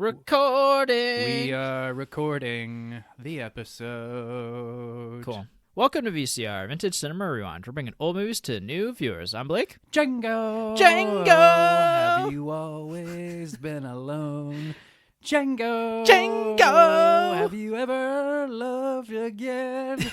Recording. We are recording the episode. Cool. Welcome to VCR, Vintage Cinema Rewind. We're bringing old movies to new viewers. I'm Blake. Django. Django. Have you always been alone? Django. Django. Have you ever loved again?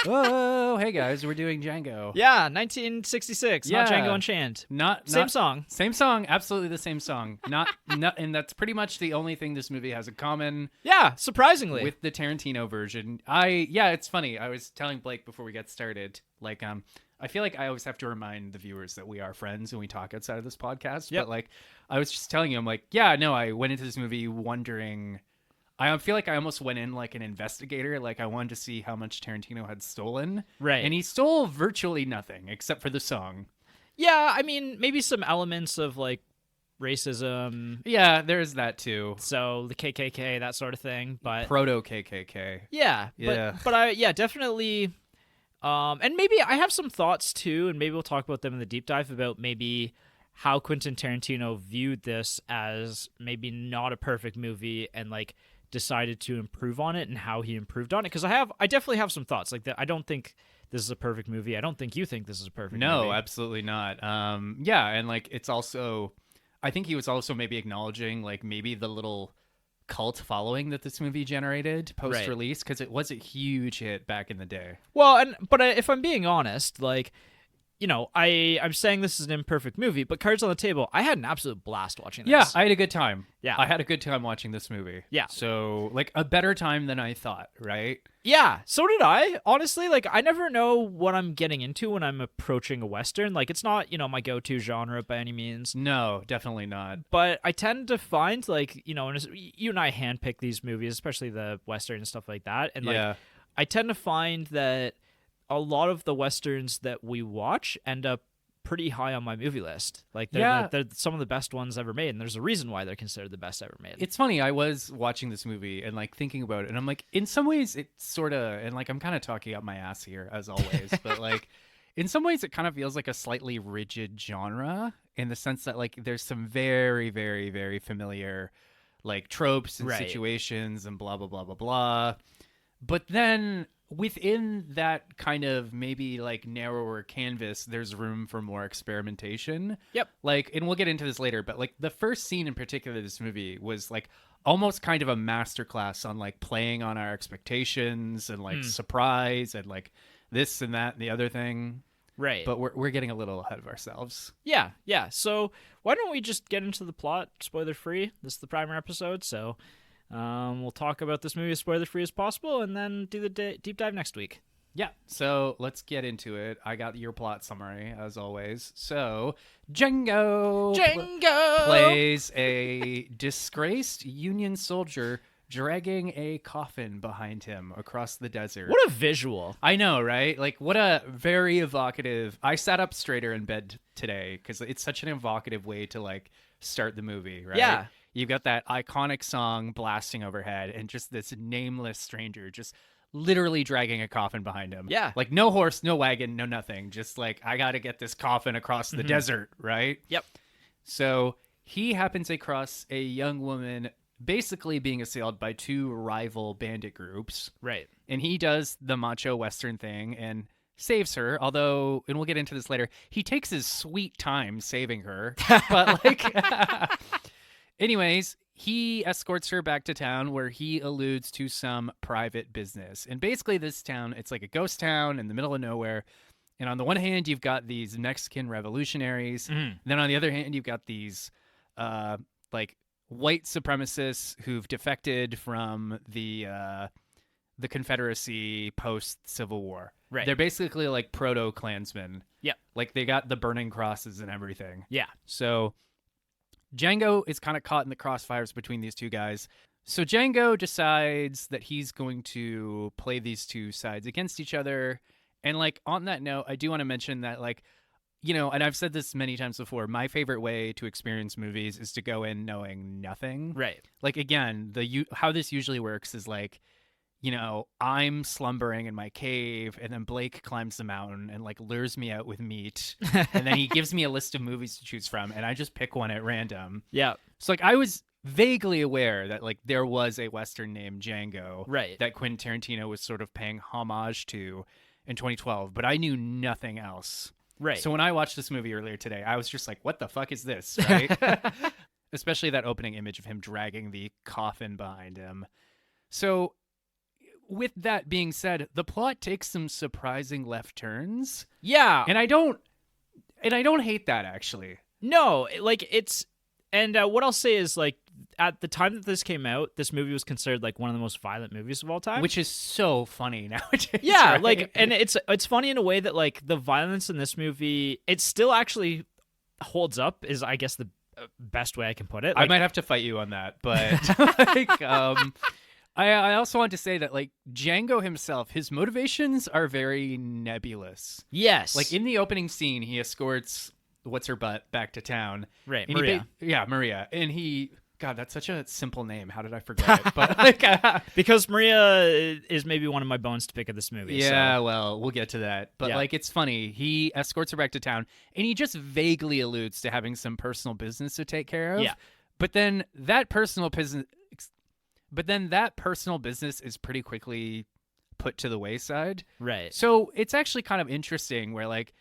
Oh, hey guys, we're doing Django. Yeah, 1966. Not Yeah. Django Unchained. Same song. Same song. Absolutely the same song. Not, and that's pretty much the only thing this movie has in common. Yeah, surprisingly. With the Tarantino version. It's funny. I was telling Blake before we got started, I feel like I always have to remind the viewers that we are friends and we talk outside of this podcast. Yep. But I was just telling you, I'm like, yeah, no, I went into this movie wondering, I feel like I almost went in like an investigator. Like I wanted to see how much Tarantino had stolen. Right. And he stole virtually nothing except for the song. Yeah, I mean, maybe some elements of like racism. Yeah, there's that too. So the KKK, that sort of thing. But Proto KKK. yeah. But definitely. And maybe I have some thoughts too, and maybe we'll talk about them in the deep dive about maybe how Quentin Tarantino viewed this as maybe not a perfect movie and like decided to improve on it and how he improved on it. Because I definitely have some thoughts like that. I don't think this is a perfect movie. I don't think you think this is a perfect movie. No, absolutely not. Yeah, and it's also, I think he was also maybe acknowledging maybe the little cult following that this movie generated post-release, because it was a huge hit back in the day. Well, but if I'm being honest, I'm saying this is an imperfect movie, but cards on the table, I had an absolute blast watching this. Yeah, I had a good time. Yeah. I had a good time watching this movie. Yeah. So, a better time than I thought, right? Yeah, so did I. Honestly, I never know what I'm getting into when I'm approaching a Western. It's not, my go-to genre by any means. No, definitely not. But I tend to find, you and I handpick these movies, especially the Western and stuff like that. And, yeah. I tend to find that a lot of the Westerns that we watch end up pretty high on my movie list. They're some of the best ones ever made, and there's a reason why they're considered the best ever made. It's funny, I was watching this movie and thinking about it, and I'm in some ways it's sort of, and I'm kind of talking up my ass here as always, but in some ways it kind of feels like a slightly rigid genre in the sense that there's some very, very, very familiar tropes and situations and blah, blah, blah, blah, blah. But then within that kind of maybe narrower canvas, there's room for more experimentation. Yep. And we'll get into this later, but the first scene in particular of this movie was almost kind of a masterclass on playing on our expectations and surprise and this and that and the other thing. Right. But we're getting a little ahead of ourselves. Yeah. So why don't we just get into the plot spoiler free? This is the primer episode, so we'll talk about this movie as spoiler-free as possible, and then do the deep dive next week. Yeah, so let's get into it. I got your plot summary, as always. So, Django plays a disgraced Union soldier dragging a coffin behind him across the desert. What a visual. I know, right? What a very evocative... I sat up straighter in bed today, because it's such an evocative way to, start the movie, right? Yeah. You've got that iconic song blasting overhead and just this nameless stranger just literally dragging a coffin behind him. Yeah. No horse, no wagon, no nothing. Just I got to get this coffin across the desert, right? Yep. So he happens across a young woman basically being assailed by two rival bandit groups. Right. And he does the macho Western thing and saves her, although, and we'll get into this later, he takes his sweet time saving her. But anyways, he escorts her back to town where he alludes to some private business. And basically this town, it's like a ghost town in the middle of nowhere. And on the one hand, you've got these Mexican revolutionaries. Mm. Then on the other hand, you've got these white supremacists who've defected from the Confederacy post-Civil War. Right. They're basically proto-Klansmen. Yeah. They got the burning crosses and everything. Yeah. So Django is kind of caught in the crossfires between these two guys. So Django decides that he's going to play these two sides against each other. And on that note, I do want to mention that and I've said this many times before, my favorite way to experience movies is to go in knowing nothing. Right. Again, how this usually works is I'm slumbering in my cave, and then Blake climbs the mountain and lures me out with meat, and then he gives me a list of movies to choose from, and I just pick one at random. Yeah. So vaguely aware that like there was a Western named Django Right. that Quentin Tarantino was sort of paying homage to in 2012, but I knew nothing else. Right. So when I watched this movie earlier today, I was just like, what the fuck is this? Right. Especially that opening image of him dragging the coffin behind him. So with that being said, the plot takes some surprising left turns. Yeah. And I don't hate that, actually. No, like it's, and what I'll say is like at the time that this came out, this movie was considered like one of the most violent movies of all time. Which is so funny nowadays. Yeah, right? like, and it's funny in a way that like the violence in this movie, it still actually holds up. Is I guess the best way I can put it. Like, I might have to fight you on that, but like, I also want to say that like Django himself, his motivations are very nebulous. Yes, Like in the opening scene, he escorts what's her butt back to town. Right, And Maria. Maria, and he. God, that's such a simple name. How did I forget it? But like, because Maria is maybe one of my bones to pick of this movie. yeah, so. well, we'll get to that. But Yeah. like, it's funny. He escorts her back to town, and he just vaguely alludes to having some personal business to take care of. Yeah. But then that personal business, is pretty quickly put to the wayside. Right. So it's actually kind of interesting, where like,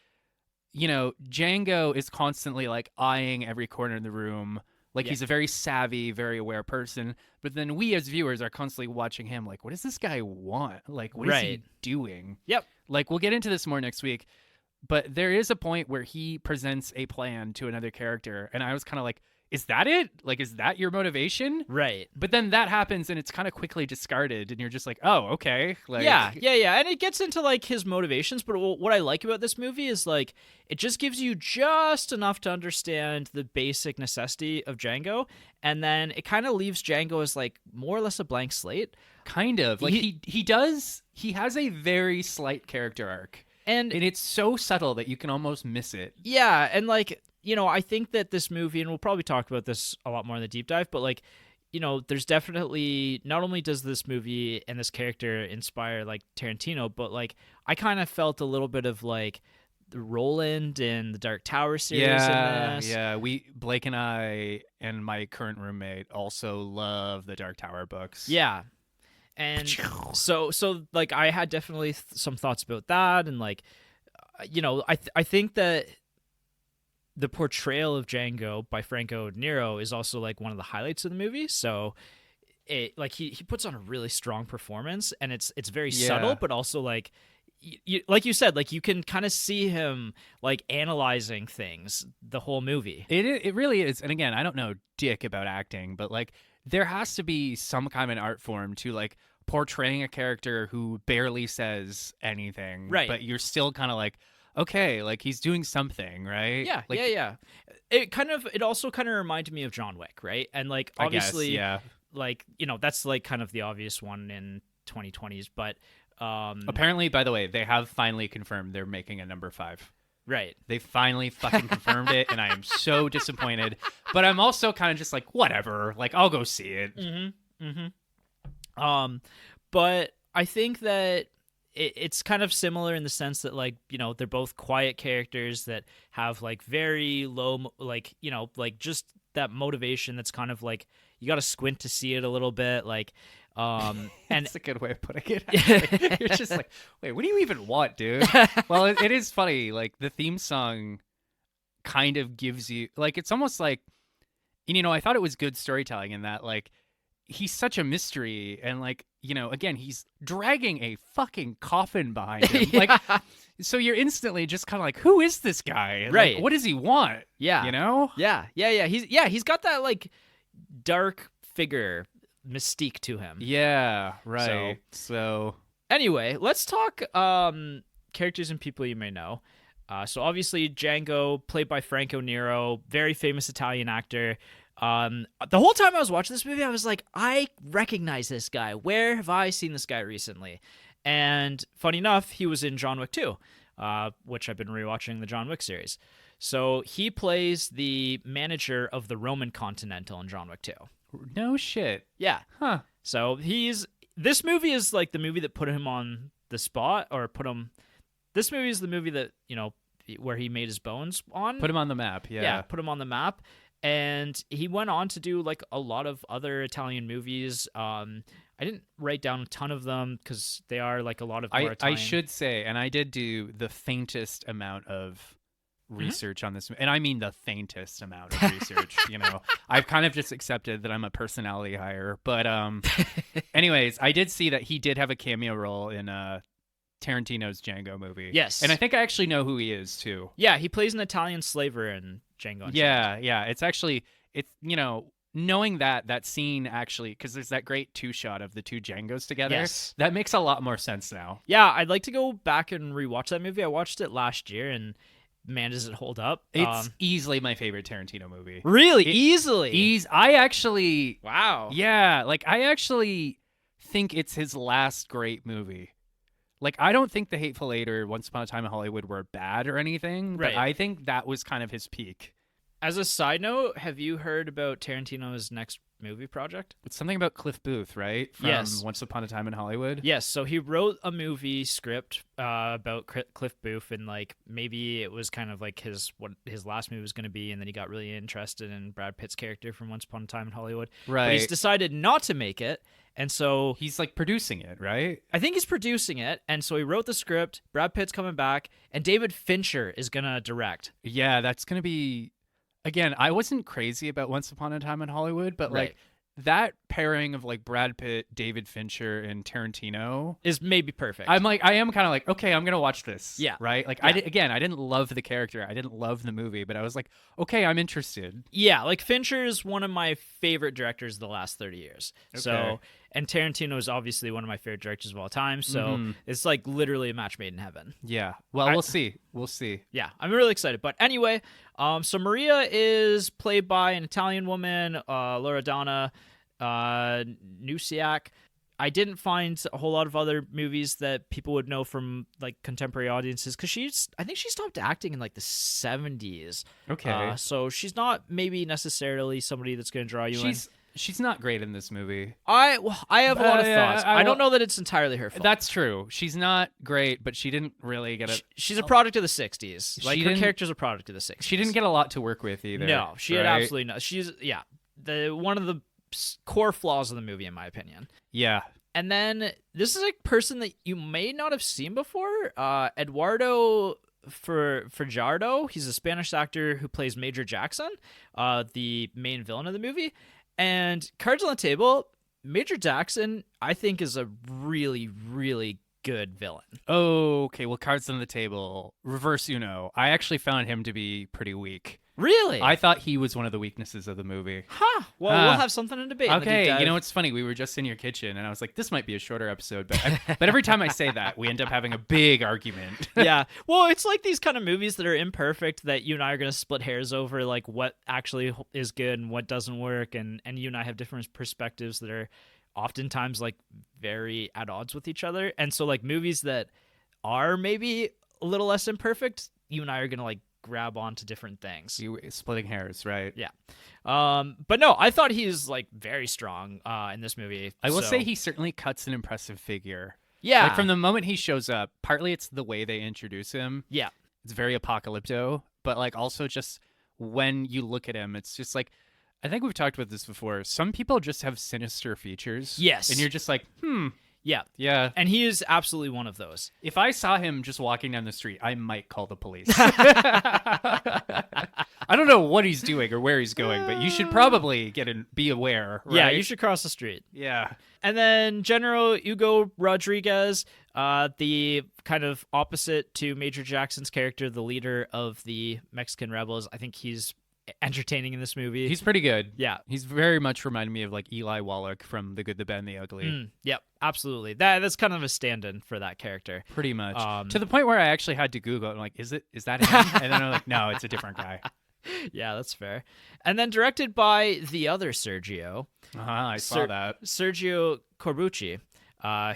you know, Django is constantly like eyeing every corner in the room. Like Yeah. he's a very savvy, very aware person, but then we as viewers are constantly watching him like, what does this guy want? Like, what is he Right. doing? Yep. Like, we'll get into this more next week, but there is a point where he presents a plan to another character, and I was kind of like, is that it? Like, is that your motivation? Right. But then that happens, and it's kind of quickly discarded, and you're just like, oh, okay. Like, Yeah, and it gets into like his motivations, but what I like about this movie is like it just gives you just enough to understand the basic necessity of Django, and then it kind of leaves Django as like more or less a blank slate. kind of. Like, he has a very slight character arc, And and it's so subtle that you can almost miss it. yeah, and like, you know, I think that this movie, and we'll probably talk about this a lot more in the deep dive, but like, you know, there's definitely, not only does this movie and this character inspire like Tarantino, but like I kind of felt a little bit of like the Roland and the Dark Tower series in this. Yeah. Blake and I and my current roommate also love the Dark Tower books. Yeah. And so like I had definitely some thoughts about that, and like, you know, I think that the portrayal of Django by Franco Nero is also like one of the highlights of the movie. So it like he puts on a really strong performance, and it's very subtle, but also like like you said, like you can kind of see him like analyzing things the whole movie. It really is. And again, I don't know dick about acting, but like there has to be some kind of an art form to like portraying a character who barely says anything, Right. But you're still kind of like, okay, like he's doing something, right? Yeah, like, yeah. It also kind of reminded me of John Wick, right? And like obviously, I guess, yeah. like, you know, that's like kind of the obvious one in 2020s, but Apparently, by the way, they have finally confirmed they're making a number 5. right. They finally fucking confirmed it, and I am so disappointed. But I'm also kind of just like, whatever. Like, I'll go see it. But I think that it's kind of similar in the sense that, like, you know, they're both quiet characters that have like very low, like, you know, like just that motivation that's kind of like you got to squint to see it a little bit, like. And That's a good way of putting it. You're just like, wait, what do you even want, dude? Well, it is funny. Like, the theme song kind of gives you, like, it's almost like, you know, I thought it was good storytelling in that, like, he's such a mystery, and like, you know, again, he's dragging a fucking coffin behind him. Yeah. Like, so you're instantly just kind of like, who is this guy? And, Right. Like, what does he want? Yeah. You know? Yeah. He's got that like dark figure mystique to him. Yeah. Right. So Anyway, let's talk characters and people you may know. So obviously Django, played by Franco Nero, very famous Italian actor. The whole time I was watching this movie, I was like, I recognize this guy. Where have I seen this guy recently? And funny enough, he was in John Wick 2, which I've been rewatching the John Wick series. So he plays the manager of the Roman Continental in John Wick 2. no shit. Yeah. Huh. So this movie is like the movie that put him on the spot, or this movie is the movie that, you know, where he made his bones on. Put him on the map. Yeah. Put him on the map. and he went on to do like a lot of other Italian movies. I didn't write down a ton of them because they are like a lot of more I Italian. should say, and I did do the faintest amount of research on this, and I mean the faintest amount of research. I've kind of just accepted that I'm a personality hire. But anyways, I did see that he did have a cameo role in Tarantino's Django movie. Yes. And I think I actually know who he is too. Yeah, he plays an Italian slaver in Django Unchained. Yeah. It's actually, knowing that scene actually, because there's that great two shot of the two Djangos together. Yes. That makes a lot more sense now. Yeah, I'd like to go back and rewatch that movie. I watched it last year, and man, does it hold up. It's easily my favorite Tarantino movie. Really? Easily? I actually... Wow. Yeah, like I actually think it's his last great movie. Like, I don't think The Hateful Eight or Once Upon a Time in Hollywood were bad or anything, right. but I think that was kind of his peak. As a side note, have you heard about Tarantino's next movie project? It's something about Cliff Booth, right? From Yes. Once Upon a Time in Hollywood? Yes, so he wrote a movie script about Cliff Booth, and like maybe it was kind of like what his last movie was going to be, and then he got really interested in Brad Pitt's character from Once Upon a Time in Hollywood. Right. But he's decided not to make it, and so He's like producing it, right? I think he's producing it, and so he wrote the script. Brad Pitt's coming back, and David Fincher is gonna direct. Yeah, that's going to be... Again, I wasn't crazy about Once Upon a Time in Hollywood, but Right. like that pairing of like Brad Pitt, David Fincher, and Tarantino Is maybe perfect. I am kind of like, okay, I'm gonna watch this. Yeah. Right. Like Yeah. I didn't love the character, I didn't love the movie, but I was like, okay, I'm interested. Yeah, like Fincher is one of my favorite directors of the last 30 years. Okay. So, and Tarantino is obviously one of my favorite directors of all time. So Mhm. it's like literally a match made in heaven. Yeah. Well, we'll see. We'll see. Yeah, I'm really excited. But anyway, so Maria is played by an Italian woman, Loredana Nusiak. I didn't find a whole lot of other movies that people would know from like contemporary audiences because I think she stopped acting in like the 70s. Okay. So she's not maybe necessarily somebody that's going to draw you in. She's not great in this movie. I have a lot of thoughts. I don't will- know that it's entirely her fault. That's true. She's not great, but she didn't really get She's a product of the 60s. Like, her didn't- character's a product of the 60s. She didn't get a lot to work with either. No, she had right? absolutely no. She's, one of the core flaws of the movie, in my opinion. Yeah. And then this is a person that you may not have seen before, Eduardo Fajardo. He's a Spanish actor who plays Major Jackson, the main villain of the movie. And cards on the table, Major Jackson, I think, is a really, really good villain. Okay, well, cards on the table. Reverse Uno. I actually found him to be pretty weak. Really? I thought he was one of the weaknesses of the movie. Huh. Well, we'll have something to debate. in the deep Okay, dive. you know what's funny? We were just in your kitchen, and I was like, "This might be a shorter episode," but every time I say that, we end up having a big argument. Yeah. Well, it's like these kind of movies that are imperfect that you and I are going to split hairs over, like what actually is good and what doesn't work, and you and I have different perspectives that are oftentimes like very at odds with each other. And so like movies that are maybe a little less imperfect, you and I are going to like grab onto different things. You splitting hairs, right? Yeah. But no, I thought he's like very strong in this movie. I will So- say he certainly cuts an impressive figure. Yeah. Like from the moment he shows up, partly it's the way they introduce him. Yeah. It's very apocalypto, but like also just when you look at him, it's just like, I think we've talked about this before. Some people just have sinister features. Yes. And you're just like, Yeah. yeah. And he is absolutely one of those. If I saw him just walking down the street, I might call the police. I don't know what he's doing or where he's going, but you should probably be aware. Right? Yeah, you should cross the street. Yeah. And then General Hugo Rodriguez, the kind of opposite to Major Jackson's character, the leader of the Mexican rebels. I think he's entertaining in this movie. He's pretty good. Yeah. He's very much reminded me of like Eli Wallach from The Good, the Bad, and the Ugly. Yep, absolutely. That's kind of a stand-in for that character. Pretty much. To the point where I actually had to Google it. I'm like, is that him? And then I'm like, no, it's a different guy. Yeah, that's fair. And then directed by the other Sergio. I saw that. Sergio Corbucci,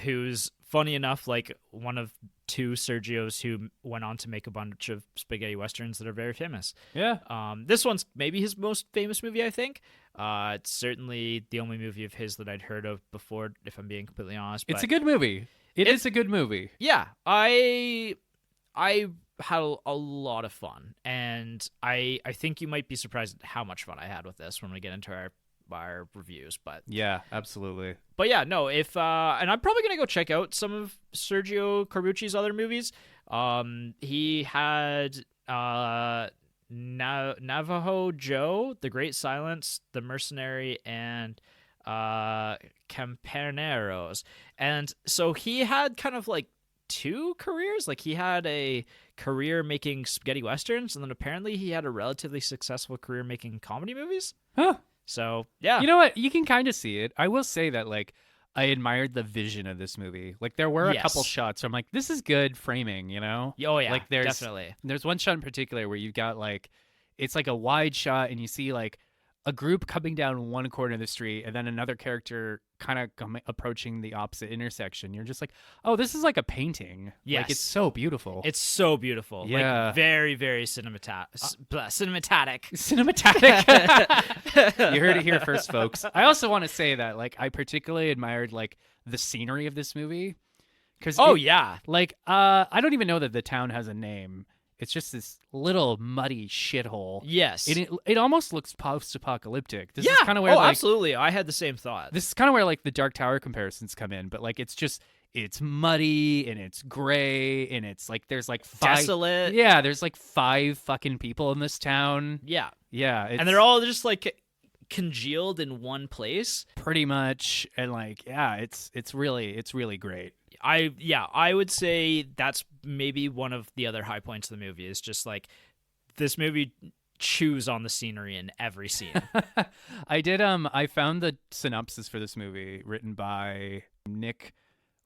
who's funny enough, like one of two Sergios who went on to make a bunch of spaghetti westerns that are very famous. Yeah. This one's maybe his most famous movie, I think. It's certainly the only movie of his that I'd heard of before, if I'm being completely honest. It's but a good movie. It's a good movie. yeah, I had a lot of fun, and I think you might be surprised at how much fun I had with this when we get into our reviews. But Yeah, absolutely. But yeah, no, if and I'm probably gonna go check out some of Sergio Corbucci's other movies. He had Navajo Joe, The Great Silence, The Mercenary, and Campaneros. And so he had kind of like two careers. Like he had a career making spaghetti westerns, and then apparently he had a relatively successful career making comedy movies. Huh. So yeah, You know what? You can kind of see it. I will say that like I admired the vision of this movie. Like there were a couple shots where I'm like, this is good framing, you know? Oh yeah, like definitely. There's one shot in particular where you've got like it's like a wide shot and you see like a group coming down one corner of the street and then another character kind of approaching the opposite intersection. You're just like, oh, this is like a painting. Yes. Like it's so beautiful. It's so beautiful. Yeah. Like very, very cinematic. You heard it here first, folks. I also want to say that like I particularly admired like the scenery of this movie. Yeah. Like I don't even know that the town has a name. It's just this little muddy shithole. Yes. It almost looks post-apocalyptic. This is kind of where absolutely. I had the same thought. This is kind of where like the Dark Tower comparisons come in, but like it's muddy and it's gray and it's like there's like desolate. Yeah, there's like 5 fucking people in this town. Yeah. Yeah, and they're all just like congealed in one place. Pretty much, and like yeah, it's really great. I would say that's maybe one of the other high points of the movie is just like this movie chews on the scenery in every scene. I found the synopsis for this movie written by Nick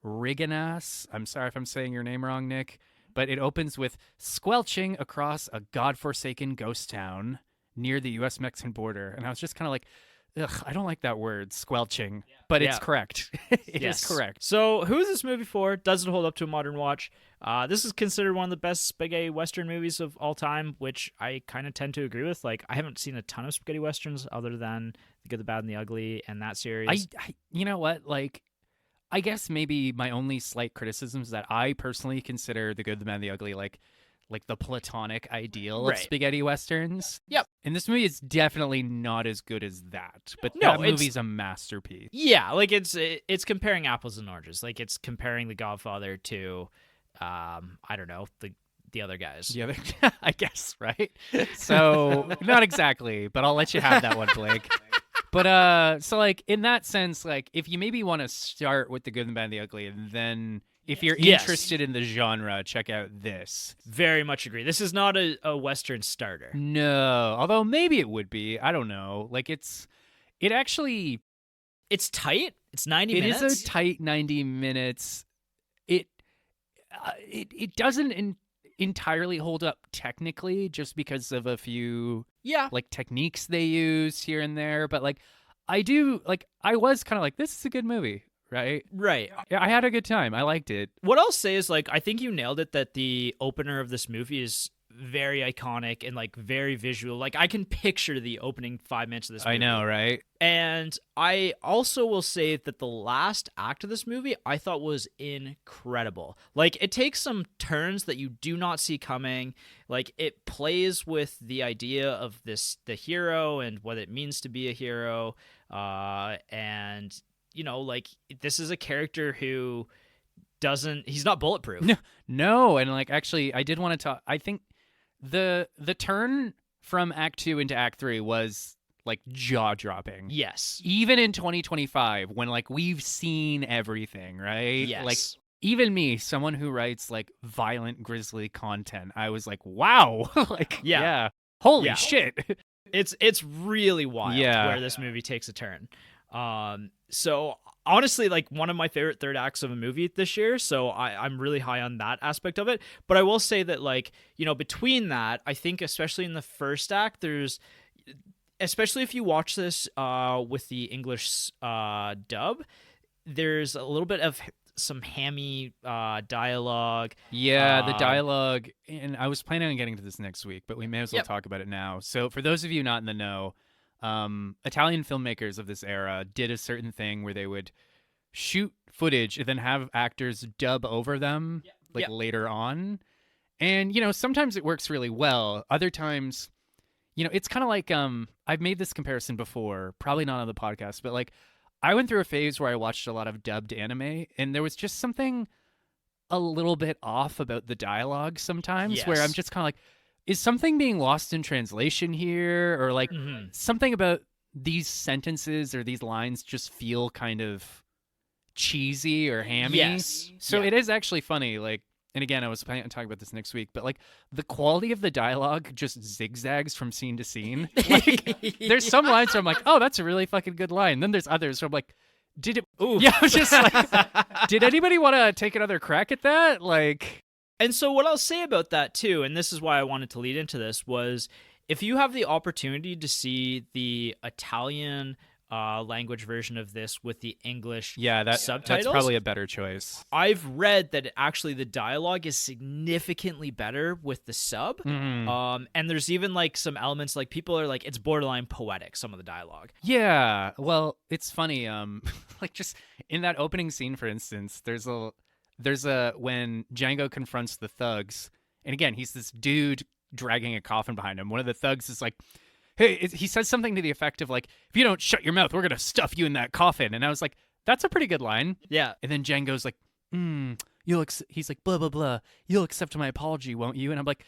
Riganas. I'm sorry if I'm saying your name wrong, Nick, but it opens with squelching across a godforsaken ghost town near the US-Mexican border. And I was just kind of like, ugh, I don't like that word, squelching, but it's correct. It is correct. So who is this movie for? Does it hold up to a modern watch? This is considered one of the best spaghetti western movies of all time, which I kind of tend to agree with. Like, I haven't seen a ton of spaghetti westerns other than The Good, the Bad, and the Ugly and that series. I you know what? Like, I guess maybe my only slight criticism is that I personally consider The Good, the Bad, and the Ugly like the platonic ideal of spaghetti westerns. Yep. And this movie is definitely not as good as that. But No, that movie's a masterpiece. Yeah, like it's comparing apples and oranges. Like it's comparing The Godfather to, I don't know, the other guys. The other, I guess, right? So not exactly, but I'll let you have that one, Blake. But so like in that sense, like if you maybe want to start with The Good, the Bad, and the Ugly, and then if you're interested in the genre, check out this. Very much agree. This is not a Western starter. No, although maybe it would be. I don't know. Like it's tight. It's 90 minutes. It is a tight 90 minutes. It doesn't entirely hold up technically just because of a few like techniques they use here and there. But like I was kind of like, this is a good movie. Right. Yeah, I had a good time. I liked it. What I'll say is, like, I think you nailed it that the opener of this movie is very iconic and, like, very visual. Like, I can picture the opening 5 minutes of this movie. I know, right? And I also will say that the last act of this movie I thought was incredible. Like, it takes some turns that you do not see coming. Like, it plays with the idea of the hero and what it means to be a hero. And you know, like, this is a character who he's not bulletproof. No, and like actually I did want to talk. I think the turn from Act 2 into Act 3 was like jaw-dropping. Yes. Even in 2025 when like we've seen everything, right? Yes. Like even me, someone who writes like violent grisly content, I was like, wow. Like yeah. Holy shit. It's really wild where this movie takes a turn. So honestly, like one of my favorite third acts of a movie this year. So I'm really high on that aspect of it. But I will say that, like, you know, between that, I think especially in the first act, especially if you watch this with the English dub, there's a little bit of some hammy dialogue. Yeah, the dialogue, and I was planning on getting to this next week, but we may as well talk about it now. So for those of you not in the know, Italian filmmakers of this era did a certain thing where they would shoot footage and then have actors dub over them later on. And, sometimes it works really well. Other times, it's kind of like I've made this comparison before, probably not on the podcast, but like I went through a phase where I watched a lot of dubbed anime, and there was just something a little bit off about the dialogue sometimes where I'm just kind of like, is something being lost in translation here? Or like something about these sentences or these lines just feel kind of cheesy or hammy. Yes. So it is actually funny. Like, and again, I was planning on talking about this next week, but like the quality of the dialogue just zigzags from scene to scene. Like, there's some lines where I'm like, oh, that's a really fucking good line. Then there's others where I'm like, did it? Ooh. Yeah, I was just like, did anybody want to take another crack at that? Like, and so what I'll say about that too, and this is why I wanted to lead into this, was if you have the opportunity to see the Italian language version of this with the English subtitles, that's probably a better choice. I've read that actually the dialogue is significantly better with the sub. And there's even like some elements, like people are like, it's borderline poetic, some of the dialogue. Yeah, well, it's funny. Like just in that opening scene, for instance, there's a when Django confronts the thugs, and again, he's this dude dragging a coffin behind him. One of the thugs is like, hey, he says something to the effect of like, if you don't shut your mouth, we're going to stuff you in that coffin. And I was like, that's a pretty good line. Yeah. And then Django's like, he's like, blah, blah, blah. You'll accept my apology, won't you? And I'm like,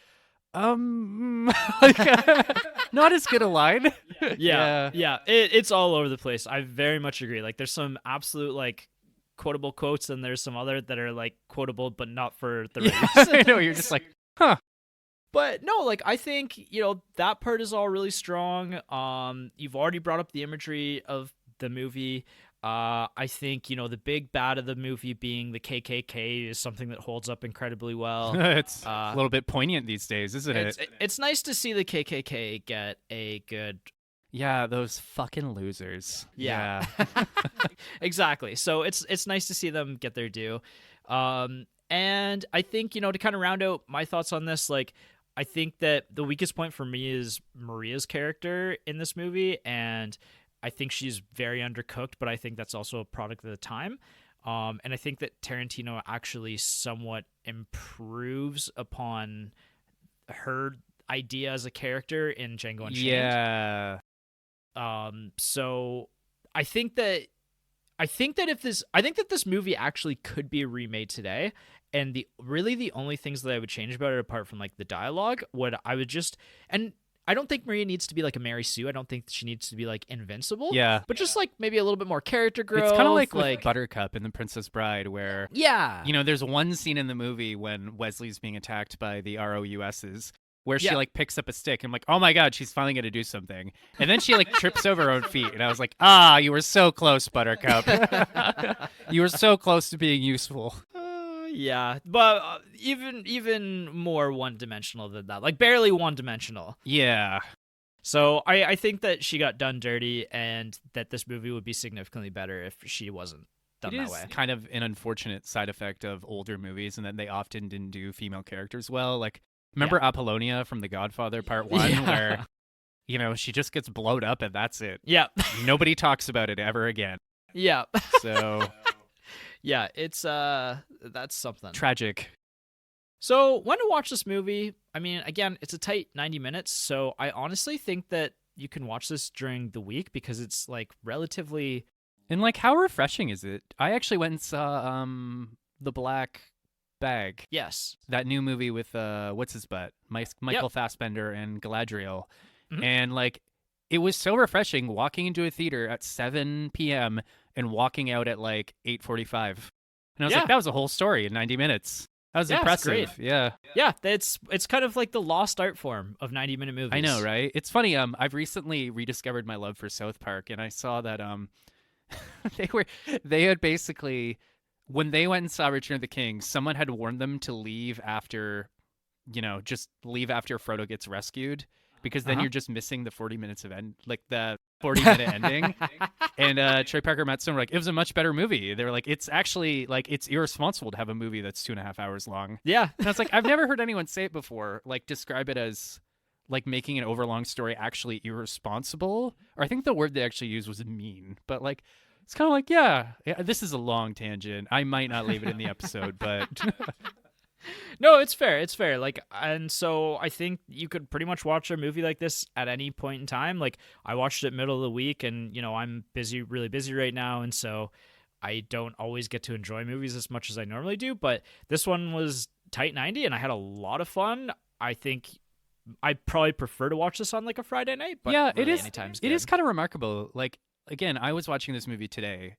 not as good a line. Yeah. It's all over the place. I very much agree. Like there's some absolute like quotable quotes, and there's some other that are like quotable, but not for the right reason. I know, you're just like, huh. But no, like I think, that part is all really strong. You've already brought up the imagery of the movie. I think, the big bad of the movie being the KKK is something that holds up incredibly well. It's a little bit poignant these days, isn't it? It's nice to see the KKK get a good... Yeah, those fucking losers. Yeah. Exactly. So it's nice to see them get their due. And I think, to kind of round out my thoughts on this, like, I think that the weakest point for me is Maria's character in this movie, and I think she's very undercooked, but I think that's also a product of the time. And I think that Tarantino actually somewhat improves upon her idea as a character in Django Unchained. Yeah. So I think that this movie actually could be remade today, and the only things that I would change about it, apart from like the dialogue, and I don't think Maria needs to be like a Mary Sue. I don't think she needs to be like invincible. Yeah. But just like maybe a little bit more character growth. It's kind of like with Buttercup in The Princess Bride, where there's one scene in the movie when Wesley's being attacked by the ROUSs, where she like picks up a stick, and I'm like, oh my god, she's finally gonna do something, and then she like trips over her own feet, and I was like, you were so close, Buttercup. You were so close to being useful. Yeah, but even more one-dimensional than that, like barely one-dimensional. Yeah. So I think that she got done dirty, and that this movie would be significantly better if she wasn't done that way. It is kind of an unfortunate side effect of older movies, and that they often didn't do female characters well. Like, remember Apollonia from The Godfather Part 1, where, she just gets blowed up and that's it. Yeah. Nobody talks about it ever again. Yeah. So... Yeah, it's that's something. Tragic. So when to watch this movie? I mean, again, it's a tight 90 minutes, so I honestly think that you can watch this during the week because it's like relatively... And like, how refreshing is it? I actually went and saw The Black Bag. Yes. That new movie with, what's his butt? Michael Fassbender and Galadriel. Mm-hmm. And like, it was so refreshing walking into a theater at 7 p.m. and walking out at like 8:45. And I was like, that was a whole story in 90 minutes. That was impressive. Yeah. Yeah, it's kind of like the lost art form of 90-minute movies. I know, right? It's funny, I've recently rediscovered my love for South Park, and I saw that they had basically, when they went and saw Return of the King, someone had warned them to leave after, just leave after Frodo gets rescued. Because then you're just missing the 40 minutes of the 40-minute ending. And Trey Parker and Matt Stone were like, it was a much better movie. They were like, it's actually, like, it's irresponsible to have a movie that's 2.5 hours long. Yeah. And I was like, I've never heard anyone say it before, like, describe it as, like, making an overlong story actually irresponsible. Or I think the word they actually used was mean. But, like, it's kind of like, yeah, this is a long tangent. I might not leave it in the episode, but... No, it's fair. It's fair. Like, and so I think you could pretty much watch a movie like this at any point in time. Like, I watched it middle of the week, and I'm busy, really busy right now, and so I don't always get to enjoy movies as much as I normally do. But this one was tight 90, and I had a lot of fun. I think I probably prefer to watch this on like a Friday night. But Yeah, really anytime's it is good. kind of remarkable. Like, again, I was watching this movie today,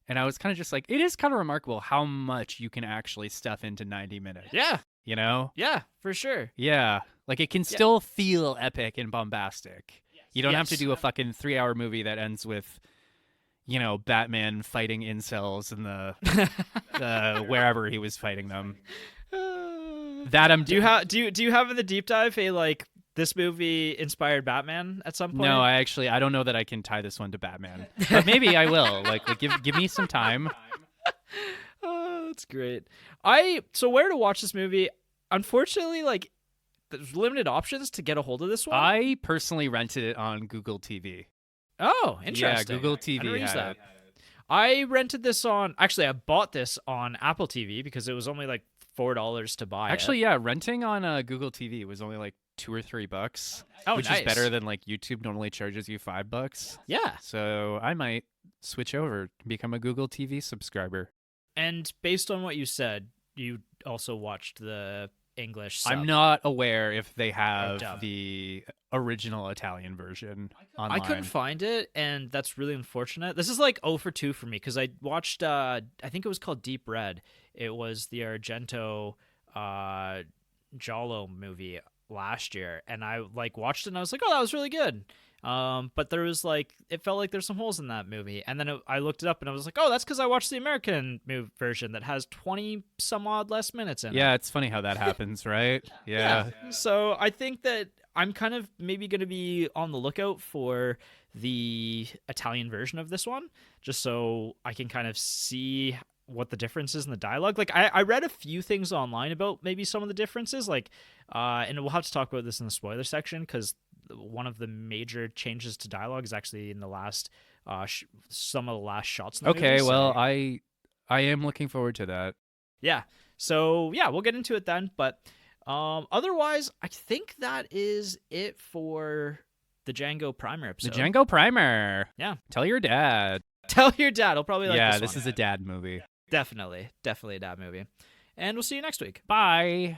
and I was kind of just like, it is kind of remarkable how much you can actually stuff into 90 minutes. Yeah, You know? yeah, for sure. Yeah. Like, it can still feel epic and bombastic. You don't have to Yes. do a fucking 3-hour movie that ends with, Batman fighting incels in the wherever he was fighting them. That I'm Do you have in the deep dive a like this movie inspired Batman at some point? No, I don't know that I can tie this one to Batman, but maybe I will. Like give me some time. Oh, that's great. So where to watch this movie? Unfortunately, like there's limited options to get a hold of this one. I personally rented it on Google TV. Oh, Yeah, interesting. Google I TV never used had that. it. I rented this on. Actually, I bought this on Apple TV because it was only like $4 to buy. Actually, yeah, renting on Google TV was only like $2 or $3, Oh, which nice. is better than like YouTube normally charges you $5. Yeah. So I might switch over, become a Google TV subscriber. And based on what you said, you also watched the English sub. I'm not aware if they have dub. the original Italian version online. I couldn't find it, and that's really unfortunate. This is like 0 for 2 for me because I watched, I think it was called Deep Red. It was the Argento Giallo movie last year, and I like watched it, and I was like, oh, that was really good. But there was like, it felt like there's some holes in that movie, and then I looked it up, and I was like, oh, that's because I watched the American version that has 20 some odd less minutes in it. Yeah, it's funny how that happens, right? Yeah. So I think that I'm kind of maybe going to be on the lookout for the Italian version of this one, just so I can kind of see what the difference is in the dialogue. Like I read a few things online about maybe some of the differences, like, and we'll have to talk about this in the spoiler section because one of the major changes to dialogue is actually in the last, some of the last shots. In the Okay, movie, so- well, I am looking forward to that. yeah. So yeah, we'll get into it then. But otherwise, I think that is it for the Django Primer episode. The Django Primer. Yeah. Tell your dad. Tell your dad. He'll probably like Yeah, this this one. is a dad movie. Definitely a dad movie. And we'll see you next week. Bye.